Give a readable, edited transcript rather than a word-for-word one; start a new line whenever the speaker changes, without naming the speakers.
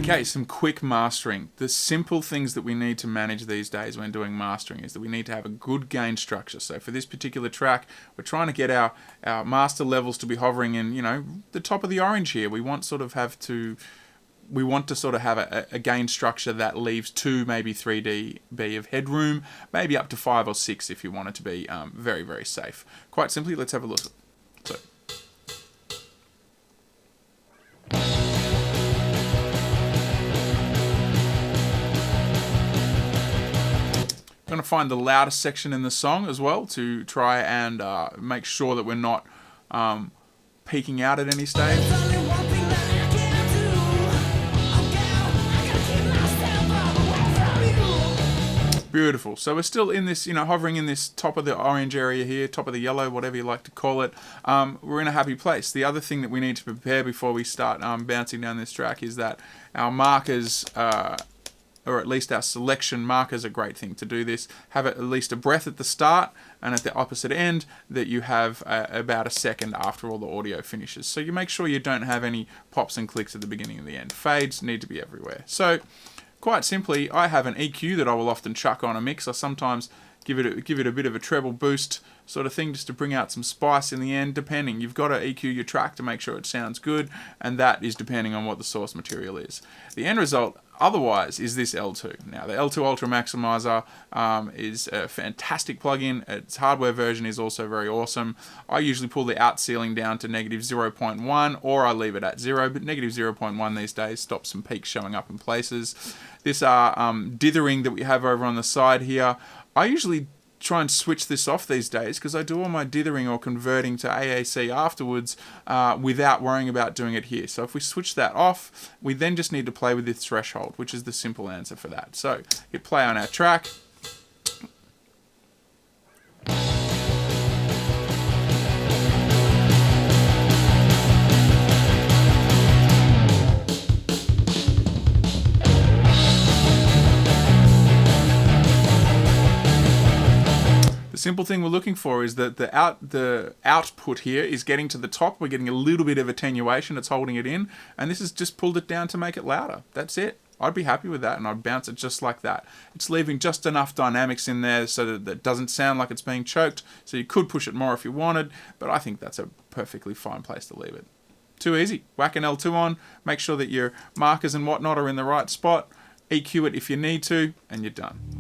Okay, some quick mastering. The simple things that we need to manage these days when doing mastering is that we need to have a good gain structure. So for this particular track, we're trying to get our master levels to be hovering in, the top of the orange here. We want to sort of have a gain structure that leaves 2, maybe 3 dB of headroom, maybe up to 5 or 6 if you want it to be very, very safe. Quite simply, let's have a look. So. I'm going to find the loudest section in the song as well to try and make sure that we're not peaking out at any stage. Beautiful. So we're still in this, hovering in this top of the orange area here, top of the yellow, whatever you like to call it. We're in a happy place. The other thing that we need to prepare before we start bouncing down this track is that our markers, or at least our selection markers, are a great thing to do this. Have at least a breath at the start, and at the opposite end that you have about a second after all the audio finishes. So you make sure you don't have any pops and clicks at the beginning and the end. Fades need to be everywhere. So quite simply, I have an EQ that I will often chuck on a mix. I sometimes give it a bit of a treble boost sort of thing just to bring out some spice in the end, depending. You've got to EQ your track to make sure it sounds good, and that is depending on what the source material is. The end result otherwise is this L2. Now the L2 Ultra Maximizer is a fantastic plugin. Its hardware version is also very awesome. I usually pull the out ceiling down to -0.1, or I leave it at 0, but -0.1 these days stops some peaks showing up in places. This dithering that we have over on the side here, I usually try and switch this off these days because I do all my dithering or converting to AAC afterwards without worrying about doing it here. So if we switch that off, we then just need to play with this threshold, which is the simple answer for that. So hit play on our track. The simple thing we're looking for is that the output here is getting to the top. We're getting a little bit of attenuation. It's holding it in. And this has just pulled it down to make it louder. That's it. I'd be happy with that, and I'd bounce it just like that. It's leaving just enough dynamics in there so that it doesn't sound like it's being choked. So you could push it more if you wanted, but I think that's a perfectly fine place to leave it. Too easy. Whack an L2 on. Make sure that your markers and whatnot are in the right spot. EQ it if you need to, and you're done.